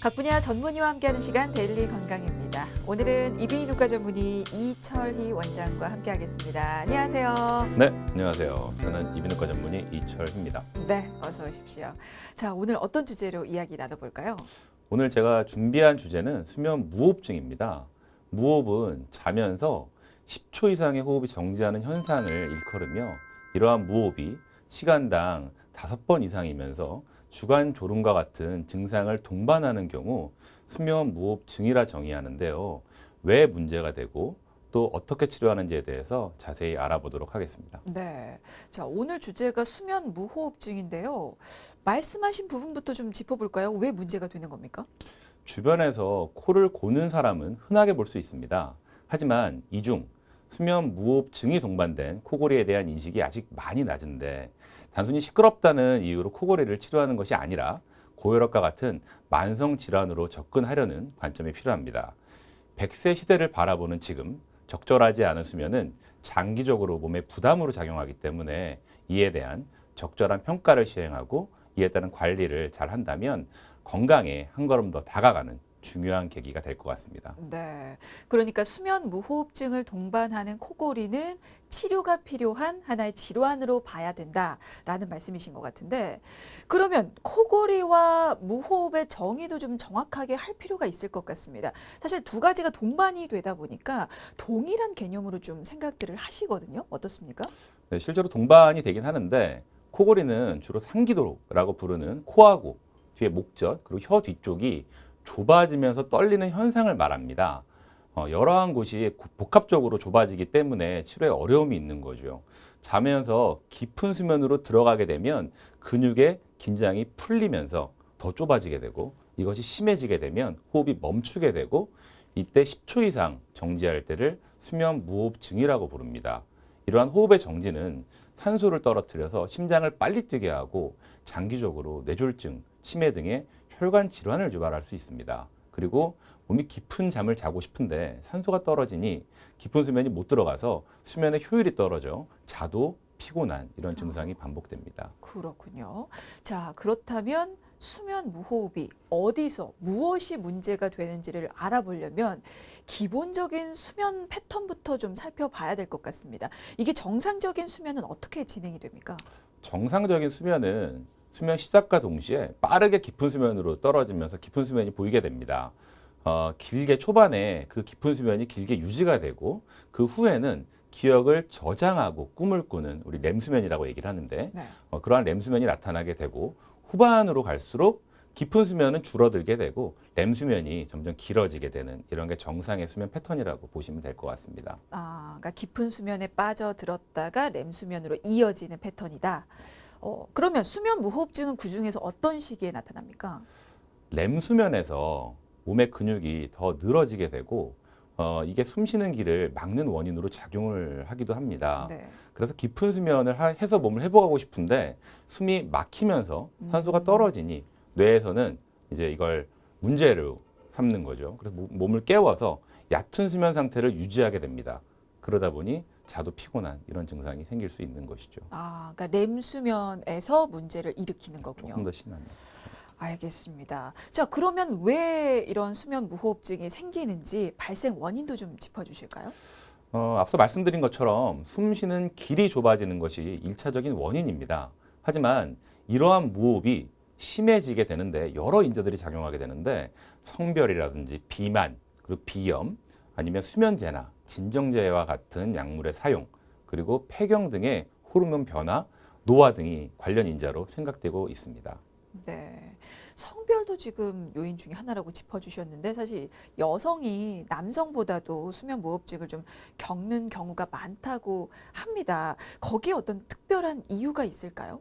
각 분야 전문의와 함께하는 시간 데일리 건강입니다. 오늘은 이비인후과 전문의 이철희 원장과 함께하겠습니다. 안녕하세요. 네, 안녕하세요. 저는 이비인후과 전문의 이철희입니다. 네, 어서 오십시오. 자, 오늘 어떤 주제로 이야기 나눠볼까요? 오늘 제가 준비한 주제는 수면 무호흡증입니다. 무호흡은 자면서 10초 이상의 호흡이 정지하는 현상을 일컬으며 이러한 무호흡이 시간당 5번 이상이면서 주간 졸음과 같은 증상을 동반하는 경우 수면 무호흡증이라 정의하는데요. 왜 문제가 되고 또 어떻게 치료하는지에 대해서 자세히 알아보도록 하겠습니다. 네. 자, 오늘 주제가 수면 무호흡증인데요. 말씀하신 부분부터 좀 짚어볼까요? 왜 문제가 되는 겁니까? 주변에서 코를 고는 사람은 흔하게 볼 수 있습니다. 하지만 이 중 수면 무호흡증이 동반된 코골이에 대한 인식이 아직 많이 낮은데 단순히 시끄럽다는 이유로 코골이를 치료하는 것이 아니라 고혈압과 같은 만성 질환으로 접근하려는 관점이 필요합니다. 100세 시대를 바라보는 지금 적절하지 않은 수면은 장기적으로 몸에 부담으로 작용하기 때문에 이에 대한 적절한 평가를 시행하고 이에 따른 관리를 잘 한다면 건강에 한 걸음 더 다가가는 중요한 계기가 될 것 같습니다. 네. 그러니까 수면 무호흡증을 동반하는 코골이는 치료가 필요한 하나의 질환으로 봐야 된다라는 말씀이신 것 같은데, 그러면 코골이와 무호흡의 정의도 좀 정확하게 할 필요가 있을 것 같습니다. 사실 두 가지가 동반이 되다 보니까 동일한 개념으로 좀 생각들을 하시거든요. 어떻습니까? 네, 실제로 동반이 되긴 하는데 코골이는 주로 상기도라고 부르는 코하고 뒤에 목젖 그리고 혀 뒤쪽이 좁아지면서 떨리는 현상을 말합니다. 여러한 곳이 복합적으로 좁아지기 때문에 치료에 어려움이 있는 거죠. 자면서 깊은 수면으로 들어가게 되면 근육의 긴장이 풀리면서 더 좁아지게 되고 이것이 심해지게 되면 호흡이 멈추게 되고 이때 10초 이상 정지할 때를 수면 무호흡증이라고 부릅니다. 이러한 호흡의 정지는 산소를 떨어뜨려서 심장을 빨리 뛰게 하고 장기적으로 뇌졸중, 치매 등의 혈관 질환을 유발할 수 있습니다. 그리고 몸이 깊은 잠을 자고 싶은데 산소가 떨어지니 깊은 수면이 못 들어가서 수면의 효율이 떨어져 자도 피곤한 이런 증상이 반복됩니다. 그렇군요. 자, 그렇다면 수면 무호흡이 어디서 무엇이 문제가 되는지를 알아보려면 기본적인 수면 패턴부터 좀 살펴봐야 될 것 같습니다. 이게 정상적인 수면은 어떻게 진행이 됩니까? 정상적인 수면은 수면 시작과 동시에 빠르게 깊은 수면으로 떨어지면서 깊은 수면이 보이게 됩니다. 길게 초반에 그 깊은 수면이 길게 유지가 되고 그 후에는 기억을 저장하고 꿈을 꾸는 우리 렘수면이라고 얘기를 하는데 네. 그러한 렘수면이 나타나게 되고 후반으로 갈수록 깊은 수면은 줄어들게 되고 렘수면이 점점 길어지게 되는 이런 게 정상의 수면 패턴이라고 보시면 될 것 같습니다. 아, 그러니까 깊은 수면에 빠져들었다가 렘 수면으로 이어지는 패턴이다. 그러면 수면 무호흡증은 그중에서 어떤 시기에 나타납니까? 렘수면에서 몸의 근육이 더 늘어지게 되고 이게 숨 쉬는 길을 막는 원인으로 작용을 하기도 합니다. 네. 그래서 깊은 수면을 해서 몸을 회복하고 싶은데 숨이 막히면서 산소가 음. 떨어지니 뇌에서는 이제 이걸 문제로 삼는 거죠. 그래서 몸을 깨워서 얕은 수면 상태를 유지하게 됩니다. 그러다 보니 자도 피곤한 이런 증상이 생길 수 있는 것이죠. 아, 그러니까 렘 수면에서 문제를 일으키는 거군요. 조금 더 심하네요. 알겠습니다. 자, 그러면 왜 이런 수면 무호흡증이 생기는지 발생 원인도 좀 짚어주실까요? 앞서 말씀드린 것처럼 숨 쉬는 길이 좁아지는 것이 일차적인 원인입니다. 하지만 이러한 무호흡이 심해지게 되는데 여러 인자들이 작용하게 되는데 성별이라든지 비만, 그리고 비염, 아니면 수면제나 진정제와 같은 약물의 사용, 그리고 폐경 등의 호르몬 변화, 노화 등이 관련 인자로 생각되고 있습니다. 네. 성별도 지금 요인 중에 하나라고 짚어주셨는데 사실 여성이 남성보다도 수면 무호흡증을 좀 겪는 경우가 많다고 합니다. 거기에 어떤 특별한 이유가 있을까요?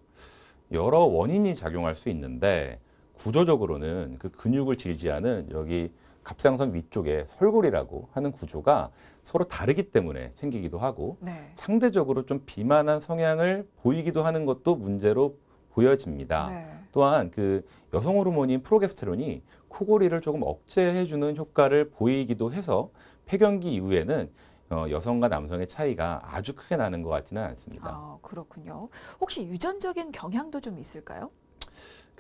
여러 원인이 작용할 수 있는데 구조적으로는 그 근육을 지지하는 여기 갑상선 위쪽에 설골이라고 하는 구조가 서로 다르기 때문에 생기기도 하고 네. 상대적으로 좀 비만한 성향을 보이기도 하는 것도 문제로 보여집니다. 네. 또한 그 여성 호르몬인 프로게스테론이 코골이를 조금 억제해주는 효과를 보이기도 해서 폐경기 이후에는 여성과 남성의 차이가 아주 크게 나는 것 같지는 않습니다. 아, 그렇군요. 혹시 유전적인 경향도 좀 있을까요?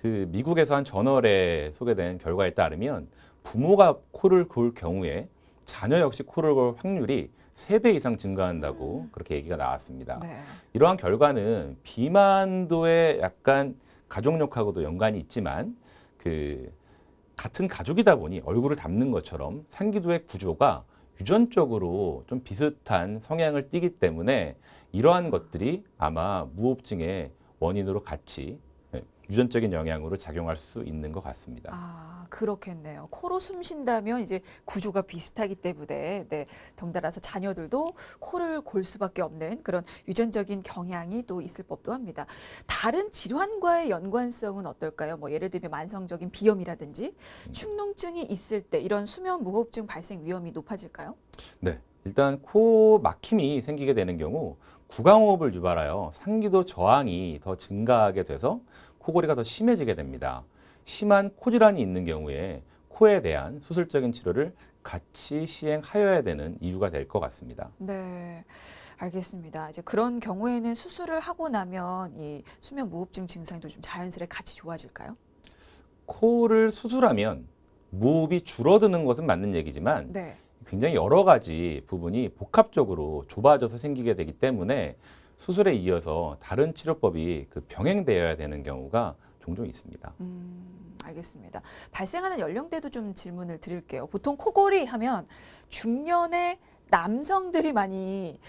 그 미국에서 한 저널에 소개된 결과에 따르면 부모가 코를 골 경우에 자녀 역시 코를 골 확률이 3배 이상 증가한다고 그렇게 얘기가 나왔습니다. 네. 이러한 결과는 비만도에 약간 가족력하고도 연관이 있지만 그 같은 가족이다 보니 얼굴을 닮는 것처럼 상기도의 구조가 유전적으로 좀 비슷한 성향을 띠기 때문에 이러한 것들이 아마 무호흡증의 원인으로 같이 유전적인 영향으로 작용할 수 있는 것 같습니다. 아, 그렇겠네요. 코로 숨 쉰다면 이제 구조가 비슷하기 때문에 네, 덩달아서 자녀들도 코를 골 수밖에 없는 그런 유전적인 경향이 또 있을 법도 합니다. 다른 질환과의 연관성은 어떨까요? 뭐 예를 들면 만성적인 비염이라든지 축농증이 있을 때 이런 수면 무호흡증 발생 위험이 높아질까요? 네, 일단 코 막힘이 생기게 되는 경우 구강호흡을 유발하여 상기도 저항이 더 증가하게 돼서 코골이가 더 심해지게 됩니다. 심한 코질환이 있는 경우에 코에 대한 수술적인 치료를 같이 시행하여야 되는 이유가 될 것 같습니다. 네, 알겠습니다. 이제 그런 경우에는 수술을 하고 나면 이 수면 무호흡증 증상도 좀 자연스레 같이 좋아질까요? 코를 수술하면 무호흡이 줄어드는 것은 맞는 얘기지만 네. 굉장히 여러 가지 부분이 복합적으로 좁아져서 생기게 되기 때문에 수술에 이어서 다른 치료법이 그 병행되어야 되는 경우가 종종 있습니다. 알겠습니다. 발생하는 연령대도 좀 질문을 드릴게요. 보통 코골이 하면 중년의 남성들이 많이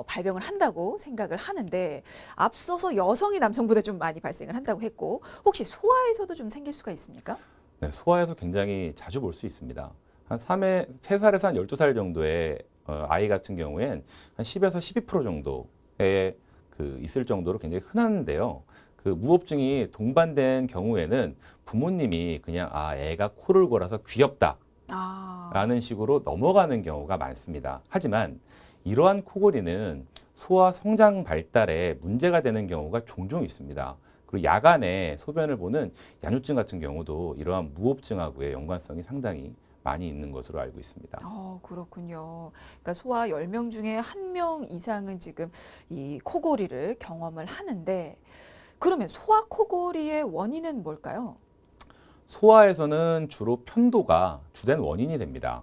발병을 한다고 생각을 하는데 앞서서 여성이 남성보다 좀 많이 발생을 한다고 했고 혹시 소아에서도 좀 생길 수가 있습니까? 네, 소아에서 굉장히 자주 볼 수 있습니다. 한 3살에서 한 12살 정도의 아이 같은 경우엔 한 10에서 12% 정도의 그 있을 정도로 굉장히 흔한데요. 그 무호흡증이 동반된 경우에는 부모님이 그냥 애가 코를 골아서 귀엽다. 아, 라는 식으로 넘어가는 경우가 많습니다. 하지만 이러한 코골이는 소아 성장 발달에 문제가 되는 경우가 종종 있습니다. 그리고 야간에 소변을 보는 야뇨증 같은 경우도 이러한 무호흡증하고의 연관성이 상당히 많이 있는 것으로 알고 있습니다. 그렇군요. 그러니까 소아 10명 중에 1명 이상은 지금 이 코골이를 경험을 하는데 그러면 소아 코골이의 원인은 뭘까요? 소아에서는 주로 편도가 주된 원인이 됩니다.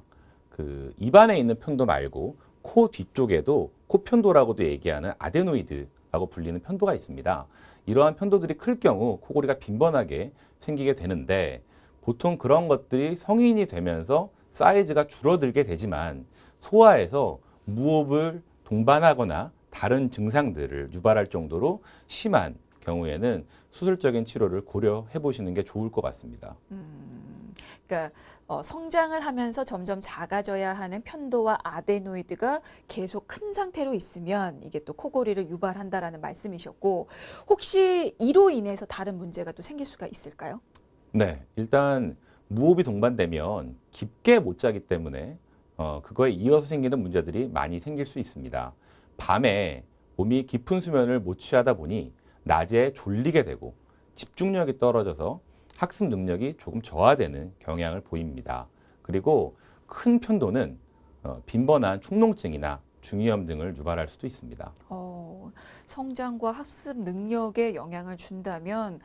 그 입안에 있는 편도 말고 코 뒤쪽에도 코편도라고도 얘기하는 아데노이드라고 불리는 편도가 있습니다. 이러한 편도들이 클 경우 코골이가 빈번하게 생기게 되는데 보통 그런 것들이 성인이 되면서 사이즈가 줄어들게 되지만 소아에서 무호흡을 동반하거나 다른 증상들을 유발할 정도로 심한 경우에는 수술적인 치료를 고려해 보시는 게 좋을 것 같습니다. 그러니까 성장을 하면서 점점 작아져야 하는 편도와 아데노이드가 계속 큰 상태로 있으면 이게 또 코골이를 유발한다라는 말씀이셨고 혹시 이로 인해서 다른 문제가 또 생길 수가 있을까요? 네, 일단 무호흡이 동반되면 깊게 못 자기 때문에 그거에 이어서 생기는 문제들이 많이 생길 수 있습니다. 밤에 몸이 깊은 수면을 못 취하다 보니 낮에 졸리게 되고 집중력이 떨어져서 학습 능력이 조금 저하되는 경향을 보입니다. 그리고 큰 편도는 빈번한 축농증이나 중이염 등을 유발할 수도 있습니다. 성장과 학습 능력에 영향을 준다면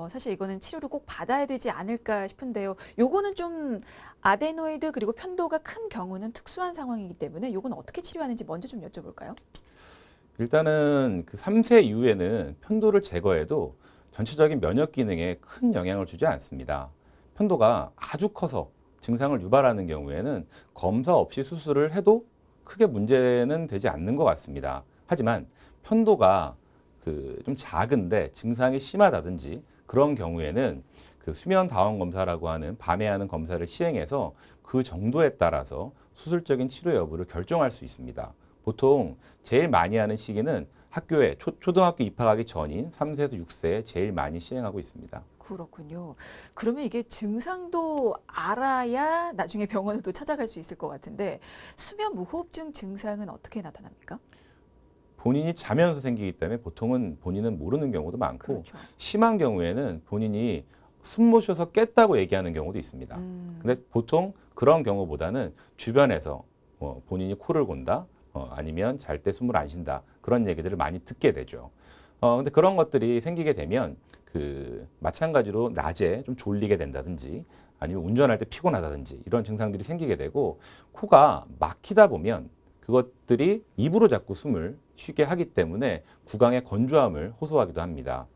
사실 이거는 치료를 꼭 받아야 되지 않을까 싶은데요. 요거는 좀 아데노이드 그리고 편도가 큰 경우는 특수한 상황이기 때문에 요건 어떻게 치료하는지 먼저 좀 여쭤볼까요? 일단은 그 3세 이후에는 편도를 제거해도 전체적인 면역 기능에 큰 영향을 주지 않습니다. 편도가 아주 커서 증상을 유발하는 경우에는 검사 없이 수술을 해도 크게 문제는 되지 않는 것 같습니다. 하지만 편도가 그 좀 작은데 증상이 심하다든지 그런 경우에는 그 수면 다원 검사라고 하는 밤에 하는 검사를 시행해서 그 정도에 따라서 수술적인 치료 여부를 결정할 수 있습니다. 보통 제일 많이 하는 시기는 학교에 초등학교 입학하기 전인 3세에서 6세에 제일 많이 시행하고 있습니다. 그렇군요. 그러면 이게 증상도 알아야 나중에 병원을 또 찾아갈 수 있을 것 같은데 수면 무호흡증 증상은 어떻게 나타납니까? 본인이 자면서 생기기 때문에 보통은 본인은 모르는 경우도 많고 그렇죠. 심한 경우에는 본인이 숨 못 쉬어서 깼다고 얘기하는 경우도 있습니다. 근데 보통 그런 경우보다는 주변에서 본인이 코를 곤다, 아니면 잘 때 숨을 안 쉰다 그런 얘기들을 많이 듣게 되죠. 근데 그런 것들이 생기게 되면 그 마찬가지로 낮에 좀 졸리게 된다든지 아니면 운전할 때 피곤하다든지 이런 증상들이 생기게 되고 코가 막히다 보면 그것들이 입으로 자꾸 숨을 쉬게 하기 때문에 구강의 건조함을 호소하기도 합니다.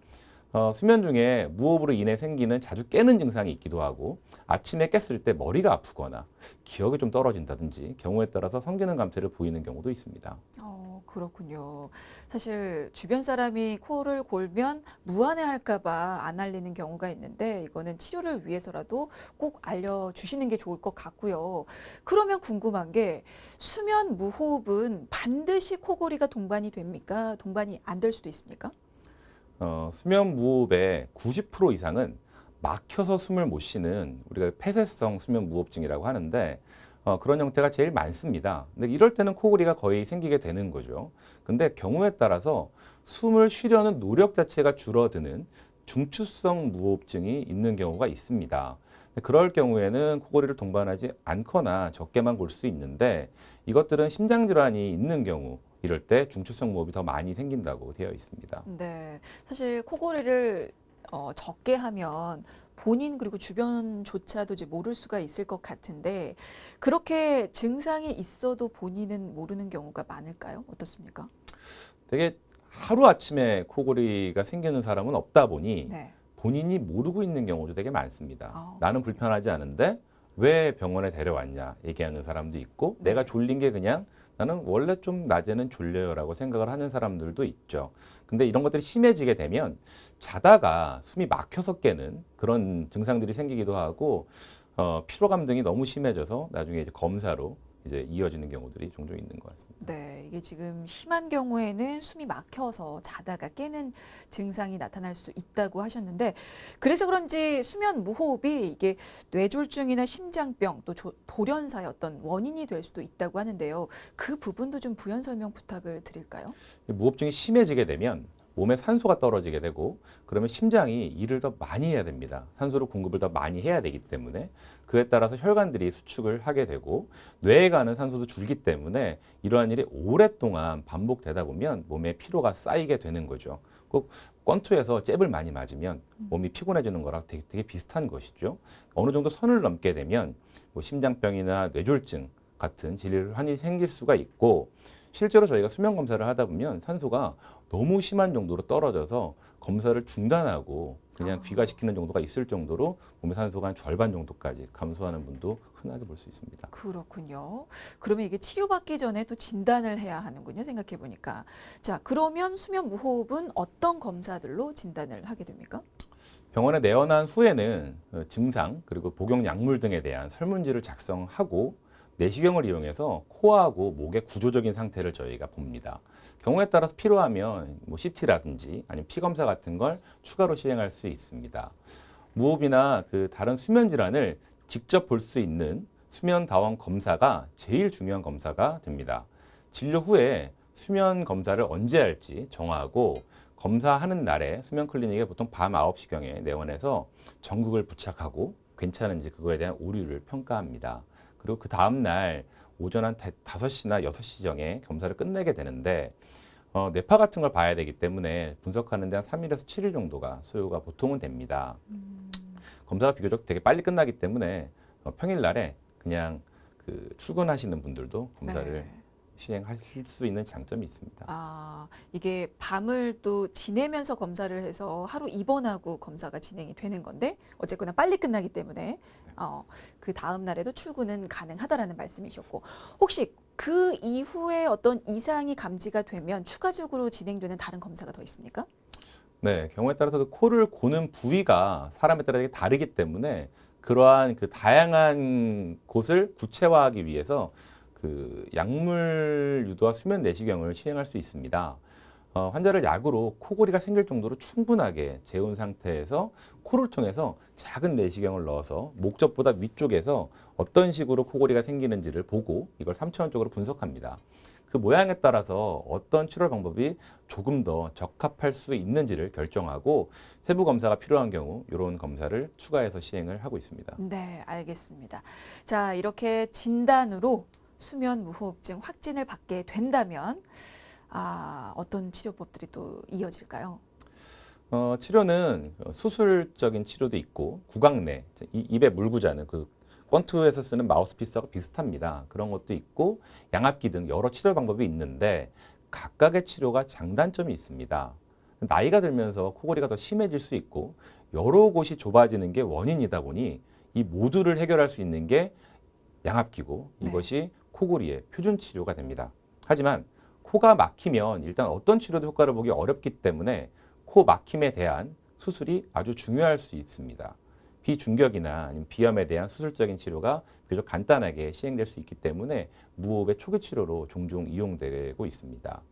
수면 중에 무호흡으로 인해 생기는 자주 깨는 증상이 있기도 하고 아침에 깼을 때 머리가 아프거나 기억이 좀 떨어진다든지 경우에 따라서 성기능 감퇴를 보이는 경우도 있습니다. 그렇군요. 사실 주변 사람이 코를 골면 무안해할까 봐 안 알리는 경우가 있는데 이거는 치료를 위해서라도 꼭 알려주시는 게 좋을 것 같고요. 그러면 궁금한 게 수면 무호흡은 반드시 코골이가 동반이 됩니까? 동반이 안 될 수도 있습니까? 수면 무호흡의 90% 이상은 막혀서 숨을 못 쉬는 우리가 폐쇄성 수면 무호흡증이라고 하는데 그런 형태가 제일 많습니다. 근데 이럴 때는 코골이가 거의 생기게 되는 거죠. 근데 경우에 따라서 숨을 쉬려는 노력 자체가 줄어드는 중추성 무호흡증이 있는 경우가 있습니다. 근데 그럴 경우에는 코골이를 동반하지 않거나 적게만 볼 수 있는데 이것들은 심장 질환이 있는 경우 이럴 때 중추성 무호흡이 더 많이 생긴다고 되어 있습니다. 네, 사실 코골이를 적게 하면 본인 그리고 주변조차도 이제 모를 수가 있을 것 같은데 그렇게 증상이 있어도 본인은 모르는 경우가 많을까요? 어떻습니까? 되게 하루아침에 코골이가 생기는 사람은 없다 보니 네. 본인이 모르고 있는 경우도 되게 많습니다. 나는 그렇군요. 불편하지 않은데 왜 병원에 데려왔냐 얘기하는 사람도 있고 네. 내가 졸린 게 그냥 나는 원래 좀 낮에는 졸려요라고 생각을 하는 사람들도 있죠. 근데 이런 것들이 심해지게 되면 자다가 숨이 막혀서 깨는 그런 증상들이 생기기도 하고 피로감 등이 너무 심해져서 나중에 이제 검사로 이제 이어지는 경우들이 종종 있는 것 같습니다. 네, 이게 지금 심한 경우에는 숨이 막혀서 자다가 깨는 증상이 나타날 수 있다고 하셨는데 그래서 그런지 수면 무호흡이 이게 뇌졸중이나 심장병 또 돌연사의 어떤 원인이 될 수도 있다고 하는데요. 그 부분도 좀 부연 설명 부탁을 드릴까요? 무호흡증이 심해지게 되면 몸에 산소가 떨어지게 되고 그러면 심장이 일을 더 많이 해야 됩니다. 산소를 공급을 더 많이 해야 되기 때문에 그에 따라서 혈관들이 수축을 하게 되고 뇌에 가는 산소도 줄기 때문에 이러한 일이 오랫동안 반복되다 보면 몸에 피로가 쌓이게 되는 거죠. 꼭 권투에서 잽을 많이 맞으면 몸이 피곤해지는 거랑 되게 비슷한 것이죠. 어느 정도 선을 넘게 되면 뭐 심장병이나 뇌졸중 같은 질환이 생길 수가 있고 실제로 저희가 수면 검사를 하다 보면 산소가 너무 심한 정도로 떨어져서 검사를 중단하고 그냥 귀가시키는 정도가 있을 정도로 몸의 산소가 한 절반 정도까지 감소하는 분도 흔하게 볼 수 있습니다. 그렇군요. 그러면 이게 치료받기 전에 또 진단을 해야 하는군요. 생각해 보니까. 자, 그러면 수면 무호흡은 어떤 검사들로 진단을 하게 됩니까? 병원에 내원한 후에는 증상 그리고 복용 약물 등에 대한 설문지를 작성하고 내시경을 이용해서 코하고 목의 구조적인 상태를 저희가 봅니다. 경우에 따라서 필요하면 뭐 CT라든지 아니면 피 검사 같은 걸 추가로 시행할 수 있습니다. 무호흡이나 다른 수면 질환을 직접 볼 수 있는 수면 다원 검사가 제일 중요한 검사가 됩니다. 진료 후에 수면 검사를 언제 할지 정하고 검사하는 날에 수면 클리닉에 보통 밤 9시경에 내원해서 전극을 부착하고 괜찮은지 그거에 대한 오류를 평가합니다. 그리고 그 다음 날 오전 한 5시나 6시경에 검사를 끝내게 되는데 뇌파 같은 걸 봐야 되기 때문에 분석하는 데 한 3일에서 7일 정도가 소요가 보통은 됩니다. 검사가 비교적 되게 빨리 끝나기 때문에 평일날에 그냥 출근하시는 분들도 검사를 네. 시행할 수 있는 장점이 있습니다. 이게 밤을 또 지내면서 검사를 해서 하루 입원하고 검사가 진행이 되는 건데 어쨌거나 빨리 끝나기 때문에 그 다음 날에도 출근은 가능하다라는 말씀이셨고 혹시 그 이후에 어떤 이상이 감지가 되면 추가적으로 진행되는 다른 검사가 더 있습니까? 네, 경우에 따라서 그 코를 고는 부위가 사람에 따라 되게 다르기 때문에 그러한 다양한 곳을 구체화하기 위해서 약물 유도와 수면 내시경을 시행할 수 있습니다. 환자를 약으로 코골이가 생길 정도로 충분하게 재운 상태에서 코를 통해서 작은 내시경을 넣어서 목젖보다 위쪽에서 어떤 식으로 코골이가 생기는지를 보고 이걸 3차원적으로 분석합니다. 그 모양에 따라서 어떤 치료 방법이 조금 더 적합할 수 있는지를 결정하고 세부 검사가 필요한 경우 이런 검사를 추가해서 시행을 하고 있습니다. 네, 알겠습니다. 자, 이렇게 진단으로 수면 무호흡증 확진을 받게 된다면 어떤 치료법들이 또 이어질까요? 치료는 수술적인 치료도 있고 구강내, 입에 물고 자는 그 권투에서 쓰는 마우스피스하고 비슷합니다. 그런 것도 있고 양압기 등 여러 치료 방법이 있는데 각각의 치료가 장단점이 있습니다. 나이가 들면서 코골이가 더 심해질 수 있고 여러 곳이 좁아지는 게 원인이다 보니 이 모두를 해결할 수 있는 게 양압기고 이것이 코골이의 표준 치료가 됩니다. 하지만 코가 막히면 일단 어떤 치료도 효과를 보기 어렵기 때문에 코 막힘에 대한 수술이 아주 중요할 수 있습니다. 비중격이나 아니면 비염에 대한 수술적인 치료가 비교적 간단하게 시행될 수 있기 때문에 무호흡의 초기 치료로 종종 이용되고 있습니다.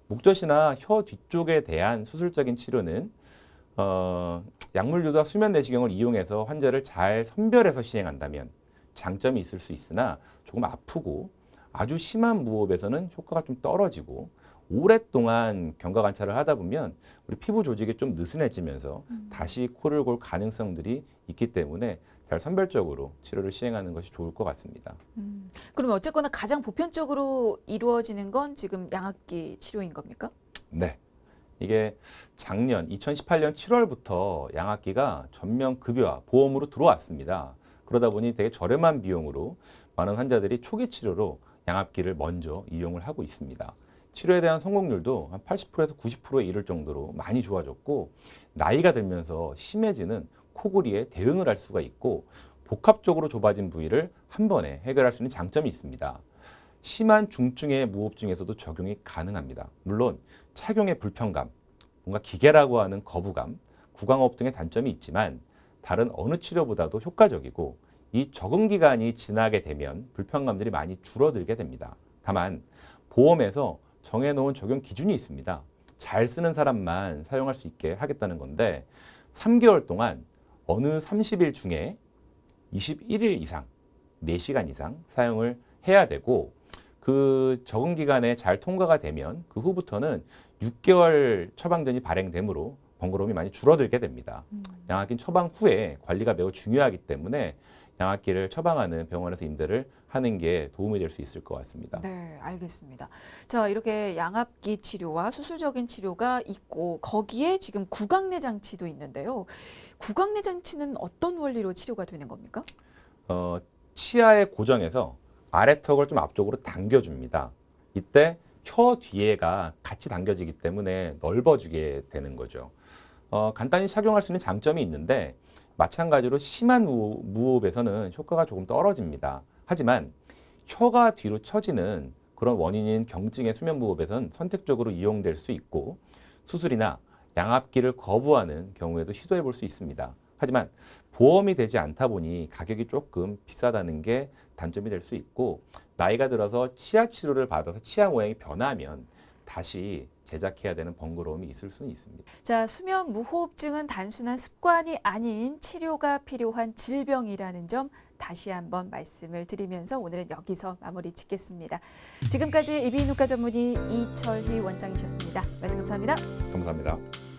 목젖이나 혀 뒤쪽에 대한 수술적인 치료는 약물 유도와 수면 내시경을 이용해서 환자를 잘 선별해서 시행한다면 장점이 있을 수 있으나 조금 아프고 아주 심한 무호흡에서는 효과가 좀 떨어지고 오랫동안 경과 관찰을 하다 보면 우리 피부 조직이 좀 느슨해지면서 다시 코를 골 가능성들이 있기 때문에 잘 선별적으로 치료를 시행하는 것이 좋을 것 같습니다. 그러면 어쨌거나 가장 보편적으로 이루어지는 건 지금 양압기 치료인 겁니까? 네. 이게 작년 2018년 7월부터 양압기가 전면 급여와 보험으로 들어왔습니다. 그러다 보니 되게 저렴한 비용으로 많은 환자들이 초기 치료로 양압기를 먼저 이용을 하고 있습니다. 치료에 대한 성공률도 한 80%에서 90%에 이를 정도로 많이 좋아졌고 나이가 들면서 심해지는 코골이에 대응을 할 수가 있고 복합적으로 좁아진 부위를 한 번에 해결할 수 있는 장점이 있습니다. 심한 중증의 무호흡증에서도 적용이 가능합니다. 물론 착용의 불편감, 뭔가 기계라고 하는 거부감, 구강호흡 등의 단점이 있지만 다른 어느 치료보다도 효과적이고 이 적응 기간이 지나게 되면 불편감들이 많이 줄어들게 됩니다. 다만 보험에서 정해놓은 적용 기준이 있습니다. 잘 쓰는 사람만 사용할 수 있게 하겠다는 건데 3개월 동안 어느 30일 중에 21일 이상, 4시간 이상 사용을 해야 되고 그 적응 기간에 잘 통과가 되면 그 후부터는 6개월 처방전이 발행되므로 번거로움이 많이 줄어들게 됩니다. 양압기는 처방 후에 관리가 매우 중요하기 때문에 양압기를 처방하는 병원에서 임대를 하는 게 도움이 될 수 있을 것 같습니다. 네, 알겠습니다. 자, 이렇게 양압기 치료와 수술적인 치료가 있고 거기에 지금 구강내 장치도 있는데요. 구강내 장치는 어떤 원리로 치료가 되는 겁니까? 치아에 고정해서 아래턱을 좀 앞쪽으로 당겨줍니다. 이때 혀 뒤에가 같이 당겨지기 때문에 넓어지게 되는 거죠. 간단히 착용할 수 있는 장점이 있는데 마찬가지로 심한 무호흡에서는 효과가 조금 떨어집니다. 하지만 혀가 뒤로 처지는 그런 원인인 경증의 수면 무호흡에서는 선택적으로 이용될 수 있고 수술이나 양압기를 거부하는 경우에도 시도해 볼 수 있습니다. 하지만 보험이 되지 않다 보니 가격이 조금 비싸다는 게 단점이 될 수 있고 나이가 들어서 치아 치료를 받아서 치아 모양이 변하면 다시 제작해야 되는 번거로움이 있을 수는 있습니다. 자, 수면 무호흡증은 단순한 습관이 아닌 치료가 필요한 질병이라는 점 다시 한번 말씀을 드리면서 오늘은 여기서 마무리 짓겠습니다. 지금까지 이비인후과 전문의 이철희 원장이셨습니다. 말씀 감사합니다. 감사합니다.